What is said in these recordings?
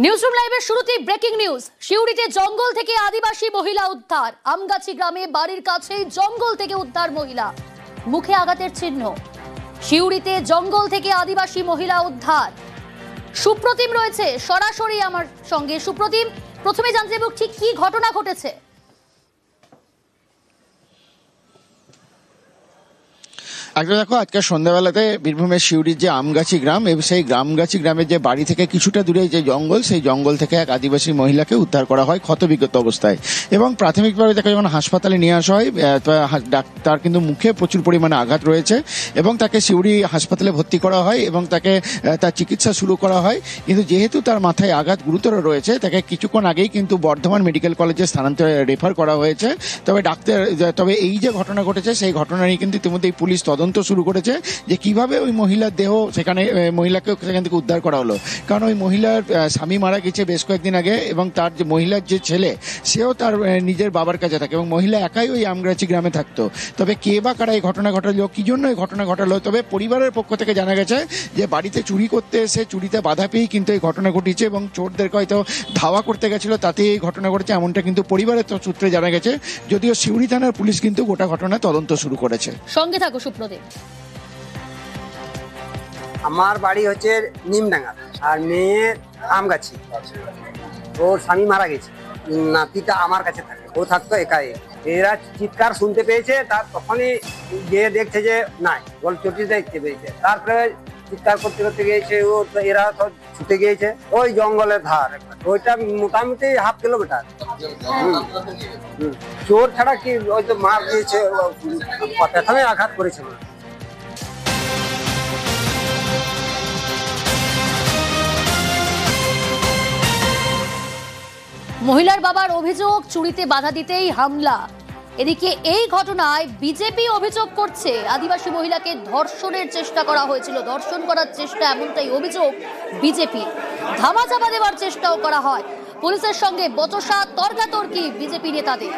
Newsroom লাইভের শুরুতেই breaking news. শিউড়িতে জঙ্গল থেকে আদিবাসী মহিলা উদ্ধার। আমগাছি গ্রামে বাড়ির কাছেই জঙ্গল থেকে উদ্ধার মহিলা, মুখে আঘাতের চিহ্ন। শিউড়িতে জঙ্গল থেকে আদিবাসী মহিলা উদ্ধার। সুপ্রতিম রয়েছে সরাসরি আমার সঙ্গে। সুপ্রতিম, প্রথমে জানতে চাইব ঠিক কি ঘটনা ঘটেছে? আজকে দেখো, আজকে সন্ধ্যাবেলাতে বীরভূমের শিউড়ির যে আমগাছি গ্রাম, সেই আমগাছি গ্রামের যে বাড়ি থেকে কিছুটা দূরে যে জঙ্গল, সেই জঙ্গল থেকে এক আদিবাসী মহিলাকে উদ্ধার করা হয় ক্ষতবিক্ষত অবস্থায়। এবং প্রাথমিকভাবে তাকে যখন হাসপাতালে নিয়ে আসা হয়, তার কিন্তু মুখে প্রচুর পরিমাণে আঘাত রয়েছে এবং তাকে শিউড়ি হাসপাতালে ভর্তি করা হয় এবং তাকে তার চিকিৎসা শুরু করা হয়। কিন্তু যেহেতু তার মাথায় আঘাত গুরুতর রয়েছে, তাকে কিছুক্ষণ আগেই কিন্তু বর্ধমান মেডিকেল কলেজে রেফার করা হয়েছে। তবে এই যে ঘটনা ঘটেছে, সেই ঘটনা নিয়ে কিন্তু ইতিমধ্যেই পুলিশ তদন্ত শুরু করেছে যে কিভাবে ওই মহিলার দেহ মহিলাকে সেখান থেকে উদ্ধার করা হলো। কারণ ওই মহিলার স্বামী মারা গেছে বেশ কয়েকদিন আগে এবং তার যে মহিলার যে ছেলে, সেও তার নিজের বাবার কাছে থাকে এবং মহিলা একাই ওই আমগাছি গ্রামে থাকতো। তবে কে বা কারা এই ঘটনা ঘটালো, কি জন্য এই ঘটনা ঘটালো, তবে পরিবারের পক্ষ থেকে জানা গেছে যে বাড়িতে চুরি করতে এসে চুরিতে বাধা পেয়েই কিন্তু এই ঘটনা ঘটিয়েছে এবং চোরদেরকে হয়তো ধাওয়া করতে গেছিল, তাতে এই ঘটনা ঘটেছে, এমনটা কিন্তু পরিবারের সূত্রে জানা গেছে। যদিও শিউড়ি থানার পুলিশ কিন্তু গোটা ঘটনা তদন্ত শুরু করেছে। সঙ্গে থাকো সুপ্রদীপ। আমার বাড়ি হচ্ছে নিমডাঙ্গা আর মেয়ের আমগাছি। ওর স্বামী মারা গেছে, নাতিটা আমার কাছে থাকে, ও থাকতো একাই। এরা চিৎকার শুনতে পেয়েছে, তার তখনই গিয়ে দেখছে যে নাই, বল চটি দেখতে পেয়েছে। তারপরে চিৎকার করতে করতে গিয়েছে, এরা তো ছুটে গিয়েছে ওই জঙ্গলের ধার। ওইটা মোটামুটি 1/2 কিলোমিটার। চোর ছাড়া কি ওই তো মার দিয়েছে, প্রথমে আঘাত করেছিল। মহিলার বাবার অভিযোগ, চুরিতে বাধা দিতেই হামলা। এদিকে এই ঘটনায় বিজেপি অভিযোগ করছে আদিবাসী মহিলাকে ধর্ষণের চেষ্টা করা হয়েছিল, ধর্ষণ করার চেষ্টা, এমনটাই অভিযোগ বিজেপি। ধামাচাপা দেওয়ার চেষ্টাও করা হয়। পুলিশের সঙ্গে বচসা, তর্কাতর্কি বিজেপি নেতাদের।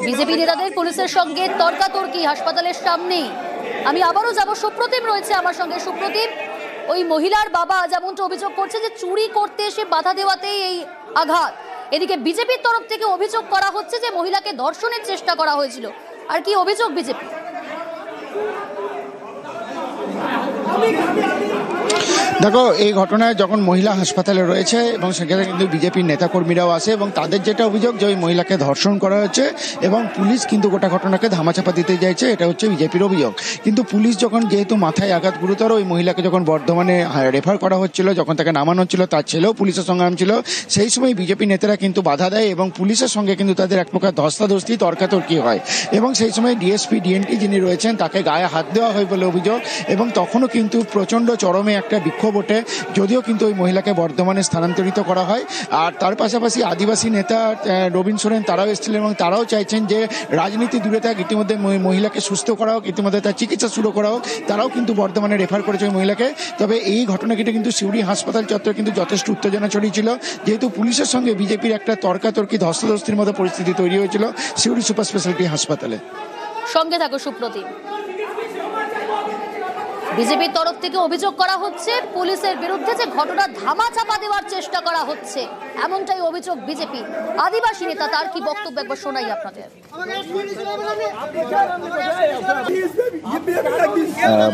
বিজেপি নেতাদের পুলিশের সঙ্গে তর্কাতর্কি হাসপাতালের সামনেই। আমি আবারও যাব, সুপ্রতিম রয়েছে আমার সঙ্গে। সুপ্রতিম, ওই মহিলার বাবা যেমনটা অভিযোগ করছে যে চুরি করতে এসে বাধা দেওয়াতেই এই আঘাত। এদিকে বিজেপির তরফ থেকে অভিযোগ করা হচ্ছে যে মহিলাকে ধর্ষণের চেষ্টা করা হয়েছিল। আর কি অভিযোগ বিজেপি? দেখো, এই ঘটনায় যখন মহিলা হাসপাতালে রয়েছে এবং সেখানে কিন্তু বিজেপির নেতাকর্মীরাও আসে এবং তাদের যেটা অভিযোগ যে ওই মহিলাকে ধর্ষণ করা হয়েছে এবং পুলিশ কিন্তু গোটা ঘটনাকে ধামাচাপা দিতে চাইছে, এটা হচ্ছে বিজেপির অভিযোগ। কিন্তু পুলিশ যখন, যেহেতু মাথায় আঘাত গুরুতর, ওই মহিলাকে যখন বর্ধমানে রেফার করা হচ্ছিল, যখন তাকে নামানো হচ্ছিল, তার ছেলেও পুলিশের সঙ্গে নামছিল, সেই সময় বিজেপি নেতারা কিন্তু বাধা দেয় এবং পুলিশের সঙ্গে কিন্তু তাদের এক প্রকার ধস্তাধস্তি, তর্কাতর্কি হয় এবং সেই সময় ডিএসপি ডিএনটি যিনি রয়েছেন তাকে গায়ে হাত দেওয়া হয় বলে অভিযোগ। এবং তখনও কিন্তু প্রচণ্ড চরমে একটা বিক্ষোভ ওঠে, যদিও কিন্তু ওই মহিলাকে বর্ধমানে স্থানান্তরিত করা হয়। আর তার পাশাপাশি আদিবাসী নেতা রবীন সোরেন তারাও এসেছিলেন এবং তারাও চাইছেন যে রাজনীতি দূরে থাক, ইতিমধ্যে মহিলাকে সুস্থ করা হোক, ইতিমধ্যে তার চিকিৎসা শুরু করা হোক। তারাও কিন্তু বর্ধমানে রেফার করেছে ওই মহিলাকে। তবে এই ঘটনাটিতে কিন্তু শিউড়ি হাসপাতাল চত্বরে কিন্তু যথেষ্ট উত্তেজনা ছড়িয়েছিল, যেহেতু পুলিশের সঙ্গে বিজেপির একটা তর্কাতর্কি, ধস্তাধস্তির মতো পরিস্থিতি তৈরি হয়েছিল শিউড়ি সুপার স্পেশালিটি হাসপাতালে। সঙ্গে থাকো সুপ্রতিম। বিজেপির তরফ থেকে অভিযোগ করা হচ্ছে পুলিশের বিরুদ্ধে যে ঘটনা ধামাচাপা দেওয়ার চেষ্টা করা হচ্ছে, এমনটাই অভিযোগ বিজেপি। আদিবাসী নেতা তার কি বক্তব্য একবার শোনাই আপনাদের।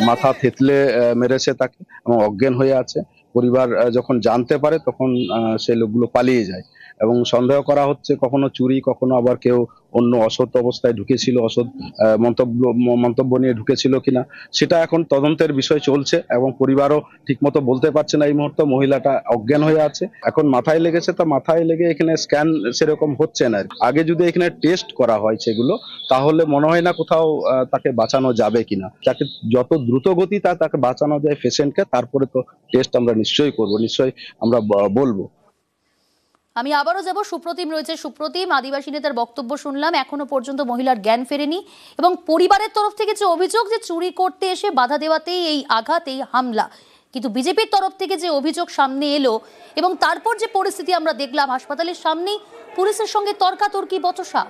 মাথা থেতলে মেরেছে তাকে এবং অজ্ঞান হয়ে আছে। পরিবার যখন জানতে পারে তখন সেই লোকগুলো পালিয়ে যায়। এবং সন্দেহ করা হচ্ছে কখনো চুরি, কখনো আবার কেউ অন্য অসৎ অবস্থায় ঢুকেছিল, অসৎ মন্তব্য নিয়ে ঢুকেছিল কিনা, সেটা এখন তদন্তের বিষয় চলছে এবং পরিবারও ঠিকমতো বলতে পারছে না এই মুহূর্তে। মহিলাটা অজ্ঞান হয়ে আছে, এখন মাথায় লেগেছে, তা মাথায় লেগে এখানে স্ক্যান সেরকম হচ্ছে না। আগে যদি এখানে টেস্ট করা হয় সেগুলো, তাহলে মনে হয় না কোথাও তাকে বাঁচানো যাবে কিনা। তাকে যত দ্রুত গতি তাকে বাঁচানো যায় পেশেন্টকে, তারপরে তো টেস্ট আমরা নিশ্চয়ই করব, নিশ্চয়ই আমরা বলবো। আমি আবারও যাব, সুপ্রতিম রয়েছে। সুপ্রতিম, আদিবাসী নেতার বক্তব্য শুনলাম, এখনো পর্যন্ত মহিলার জ্ঞান ফেরেনি এবং পরিবারের তরফ থেকে যে অভিযোগ যে চুরি করতে এসে বাধা দেওয়াতেই এই আঘাত, এই হামলা, কিন্তু বিজেপির তরফ থেকে যে অভিযোগ সামনে এলো এবং তারপর যে পরিস্থিতি আমরা দেখলাম হাসপাতালের সামনেই পুলিশের সঙ্গে তর্কাতর্কি বচসা।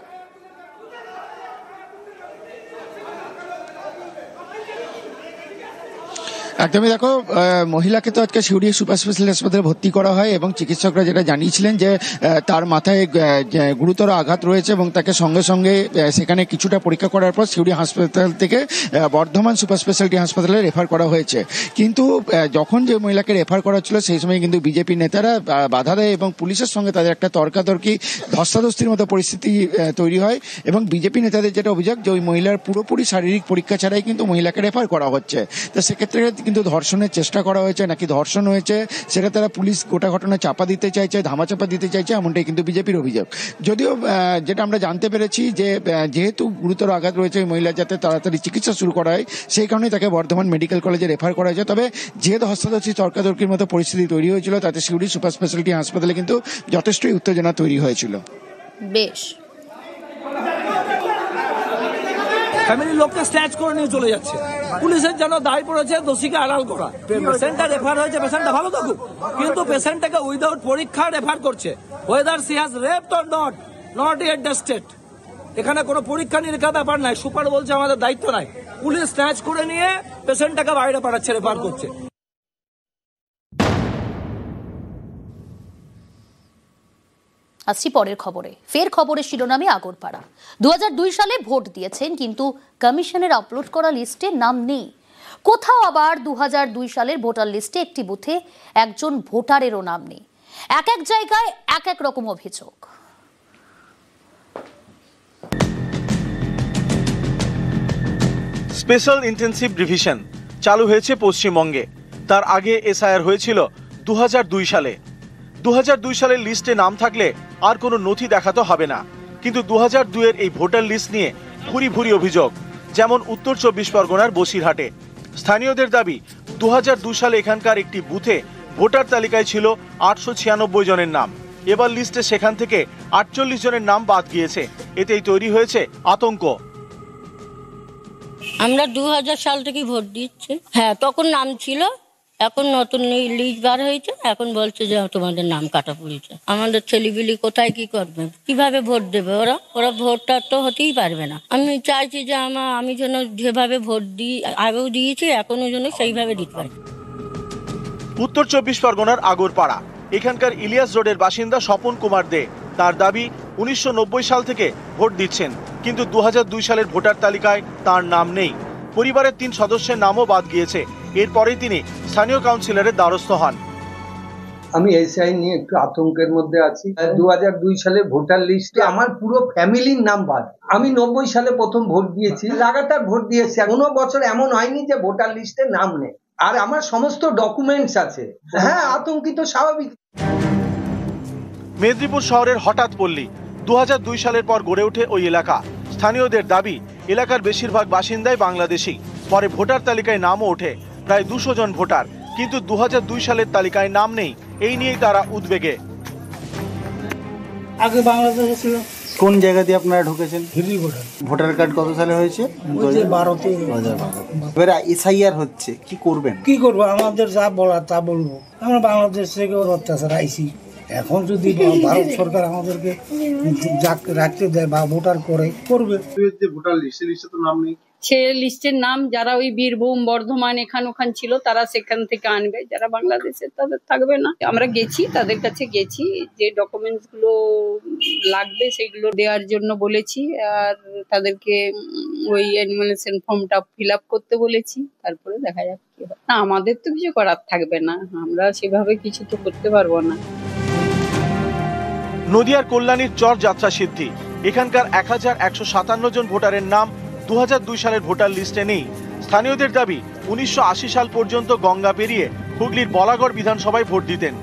একদমই, দেখো মহিলাকে তো আজকে সিউড়ি সুপার স্পেশালিটি হাসপাতালে ভর্তি করা হয় এবং চিকিৎসকরা যেটা জানিয়েছিলেন যে তার মাথায় গুরুতর আঘাত রয়েছে এবং তাকে সঙ্গে সঙ্গে সেখানে কিছুটা পরীক্ষা করার পর সিউড়ি হাসপাতাল থেকে বর্ধমান সুপার স্পেশালিটি হাসপাতালে রেফার করা হয়েছে। কিন্তু যখন যে মহিলাকে রেফার করা ছিল সেই সময় কিন্তু বিজেপি নেতারা বাধা দেয় এবং পুলিশের সঙ্গে তাদের একটা তর্কাতর্কি, ধস্তাধস্তির মতো পরিস্থিতি তৈরি হয় এবং বিজেপি নেতাদের যেটা অভিযোগ যে ওই মহিলার পুরোপুরি শারীরিক পরীক্ষা ছাড়াই কিন্তু মহিলাকে রেফার করা হচ্ছে। তো সেক্ষেত্রে কিন্তু ধর্ষণের চেষ্টা করা হয়েছে নাকি ধর্ষণ হয়েছে সেটা তারা পুলিশ গোটা ঘটনা চাপা দিতে চাইছে, ধামাচাপা দিতে চাইছে, এমনটাই কিন্তু বিজেপির অভিযোগ। যদিও যেটা আমরা জানতে পেরেছি যে যেহেতু গুরুতর আঘাত রয়েছে ওই মহিলার, যাতে তাড়াতাড়ি চিকিৎসা শুরু করা হয় সেই কারণে তাকে বর্ধমান মেডিকেল কলেজে রেফার করা হয়েছে। তবে যেহেতু হস্তাধস্তি তর্কাতর্কির মতো পরিস্থিতি তৈরি হয়েছিল তাতে সিউড়ি সুপার স্পেশালিটি হাসপাতালে কিন্তু যথেষ্টই উত্তেজনা তৈরি হয়েছিল। বেশ, ফ্যামিলির লোককে স্ন্যাচ করে নিয়ে চলে যাচ্ছে। পুলিশের যেন দায় পড়েছে দোষীকে আড়াল করা। পেশেন্টটা রেফার হয়েছে, পেশেন্টটা ভালো থাকুক, কিন্তু পেশেন্টটাকে উইদাউট পরীক্ষা রেফার করছে। Whether she has raped or not yet tested. এখানে কোনো পরীক্ষা নিরীক্ষা ব্যাপার নাই। সুপার বলছে আমাদের দায়িত্ব নাই। পুলিশ স্ন্যাচ করে নিয়ে পেশেন্টটাকে বাইরে পাঠাচ্ছে, রেফার করছে। আসছি পরের খবরে। ফের খবরের শিরোনামে আগরপাড়া। 2002 সালে ভোট দিয়েছেন কিন্তু কমিশনের আপলোড করা লিস্টে নাম নেই। কোথাও আবার 2002 সালের ভোটার লিস্টে একটি বুথে একজন ভোটারেরও নাম নেই। এক এক জায়গায় এক এক রকম অভিযোগ। স্পেশাল ইন্টেন্সিভ ডিভিশন চালু হয়েছে পশ্চিমবঙ্গে। তার আগে এসআইআর হয়েছিল 2002 সালে। 2002 সালের লিস্টে নাম থাকলে আর কোনো নথি দেখাতে হবে না, কিন্তু 2002 এর এই ভোটার লিস্ট নিয়ে ভুরি ভুরি অভিযোগ। যেমন উত্তর 24 পরগনার বসিরহাটে স্থানীয়দের দাবি 2002 সালে এখানকার একটি বুথে ভোটার তালিকায় ছিল 896 জনের নাম। এবার লিস্টে সেখান থেকে 48 জনের নাম বাদ গিয়েছে। এতেই তৈরি হয়েছে আতঙ্ক। আমরা 2000 সাল থেকে ভোট দিচ্ছি। হ্যাঁ, তখন নাম ছিল, এখন নতুন লিস্ট বার হয়েছে, এখন বলছে যে তোমাদের নাম কাটা পড়েছে। আমাদের ছেলেপিলি কোথায় কি করবে, কিভাবে ভোট দেবে ওরা ভোটটা তো হতেই পারবে না। আমি চাইছি যে আমি যেন যেভাবে ভোট দিই, আগেও দিয়েছি, এখনো যেন সেইভাবে দিতে পারি। উত্তর 24 পরগনার আগরপাড়া এখানকার ইলিয়াস রোডের বাসিন্দা স্বপন কুমার দে। তার দাবি 1990 সাল থেকে ভোট দিচ্ছেন, কিন্তু 2002 সালের ভোটার তালিকায় তার নাম নেই। পরিবারের 3 সদস্যের নামও বাদ গিয়েছে। এরপরেই তিনি স্থানীয় কাউন্সিলরের দ্বারস্থ হন। আমি এসআই নিয়ে একটু আতঙ্কের মধ্যে আছি। 2002 সালে ভোটার লিস্টে আমার পুরো ফ্যামিলির নাম বাদ। আমি 90 সালে প্রথম ভোট দিয়েছি, লাগাতার ভোট দিয়েছি। কোনো বছর এমন হয়নি যে ভোটার লিস্টে নাম নেই, আর আমার সমস্ত ডকুমেন্টস আছে। হ্যাঁ, আতঙ্কিত স্বাভাবিক। মেদিনীপুর শহরের হঠাৎ পল্লী 2002 সালের পর গড়ে ওঠে ওই এলাকা। স্থানীয়দের দাবি এলাকার বেশিরভাগ বাসিন্দাই বাংলাদেশি। পরে ভোটার তালিকায় নামও ওঠে প্রায় 200 জন ভোটার, কিন্তু 2002 সালের তালিকায় নাম নেই। এই নিয়েই তারা উদ্বেগে। আগে বাংলাদেশে ছিল। কোন জায়গা দিয়ে আপনারা ঢুকেছেন? ভোটার কার্ড কত সালে হয়েছে? 2012-তে। এবারে এসআইআর হচ্ছে, কি করবেন? কি করবো, আমাদের যা বলার তা বলবো। আমরা বাংলাদেশ থেকে অত্যাচার আইছি। এখন যদি ভারত সরকার আমাদেরকে রাখতে দেয় বা ভোটার করবে। ভোটার লিস্টে তো নাম নেই। সে লিস্টের নাম যারা ওই বীরভূম, বর্ধমান ওখান ছিল তারা সেখান থেকে আনবে, যারা বাংলাদেশের তাদের থাকবে না। আমরা গেছি, তাদের কাছে গেছি, যে ডকুমেন্টস গুলো লাগবে সেগুলো দেওয়ার জন্য বলেছি, আর তাদেরকে ওই অ্যানিমেশন ফর্মটা ফিল আপ করতে বলেছি। তারপরে দেখা যাক কি হয়। না, আমাদের তো কিছু করার থাকবে না, আমরা সেভাবে কিছু তো করতে পারবো না। নদিয়ার কল্যাণীর চর যাত্রা সিদ্ধি, এখানকার 1157 জন ভোটারের নাম 2002 সালের ভোটার লিস্টে নেই। স্থানীয়দের দাবি 1980 সাল পর্যন্ত গঙ্গা পেরিয়ে হুগলির বলাগড় বিধানসভায় ভোট দিতেন।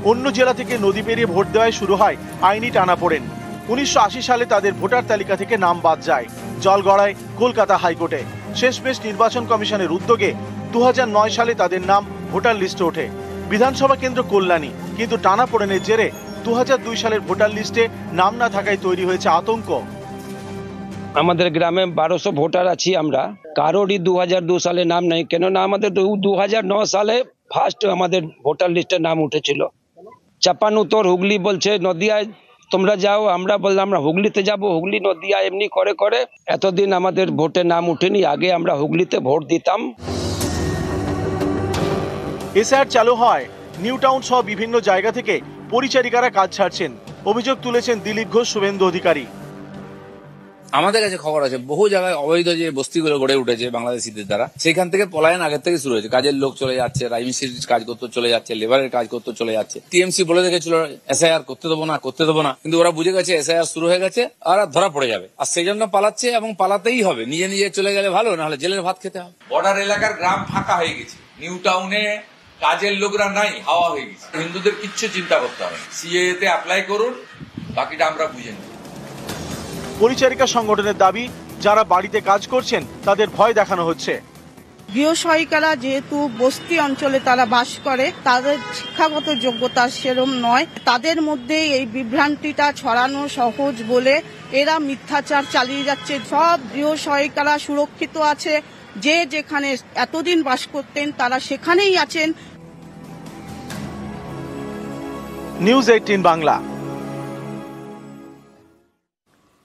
অন্য জেলা থেকে নদী পেরিয়ে ভোট দেওয়ায় শুরু হয় আইনি টানাপোড়েন। 1980 সালে তাদের ভোটার তালিকা থেকে নাম বাদ যায়, জল গড়ায় কলকাতা হাইকোর্টে। শেষমেশ নির্বাচন কমিশনের উদ্যোগে 2009 সালে তাদের নাম ভোটার লিস্টে ওঠে। বিধানসভা কেন্দ্র কল্যাণী, কিন্তু টানাপোড়েনের জেরে 2002 সালের ভোটার লিস্টে নাম না থাকায় তৈরি হয়েছে আতঙ্ক। আমাদের গ্রামে 1200 ভোটার আছি আমরা, কারোরই 2002 সালে নাম নেই। কেননা আমাদের 2009 সালে ফার্স্ট আমাদের ভোটার লিস্টে নাম উঠেছিল। চাপানুতর হুগলি বলছে নদিয়ায় তোমরা যাও, আমরা বললাম আমরা হুগলিতে যাব। হুগলি নদিয়া এমনি করে করে এতদিন আমাদের ভোটে নাম উঠেনি। আগে আমরা হুগলিতে ভোট দিতাম। এসআইআর চালু হয় নিউ টাউন সহ বিভিন্ন জায়গা থেকে পরিচারিকারা কাজ ছাড়ছেন। অভিযোগ তুলেছেন দিলীপ ঘোষ, শুভেন্দু অধিকারী। আমাদের কাছে খবর আছে বহু জায়গায় অবৈধ যে বস্তিগুলো গড়ে উঠেছে বাংলাদেশিদের দ্বারা, সেখান থেকে পলায়ন আগের থেকে শুরু হয়েছে। কাজের লোক চলে যাচ্ছে, রাইমিস্ত্রির কাজ করতে চলে যাচ্ছে, লেবারের কাজ করতে চলে যাচ্ছে। টিএমসি বলে রেখেছিল এসআইআর করতে দেবো না, কিন্তু ওরা বুঝে গেছে এসআইআর শুরু হয়ে গেছে আর ধরা পড়ে যাবে, আর সেই জন্য পালাচ্ছে এবং পালাতেই হবে। নিজে নিজে চলে গেলে ভালো, না হলে জেলের ভাত খেতে হবে। বর্ডার এলাকার গ্রাম ফাঁকা হয়ে গেছে, নিউ টাউনে কাজের লোকরা নাই, হাওয়া হয়ে গেছে। হিন্দুদের কিচ্ছু চিন্তা করতে হবে, সিএএ তে অ্যাপ্লাই করুন, বাকিটা আমরা বুঝে নেব। পরিচারিকা সংগঠনের দাবি, যারা বাড়িতে কাজ করছেন তাদের ভয় দেখানো হচ্ছে। গৃহসহায়িকারা যেহেতু বস্তি অঞ্চলে তারা বাস করে, তাদের শিক্ষাগত যোগ্যতা সেরম নয়, তাদের মধ্যে এই বিভ্রান্তিটা ছড়ানো সহজ বলে এরা মিথ্যাচার চালিয়ে যাচ্ছে। সব গৃহসহায়িকারা সুরক্ষিত আছে, যে যেখানে এতদিন বাস করতেন তারা সেখানেই আছেন। নিউজ 18 বাংলা।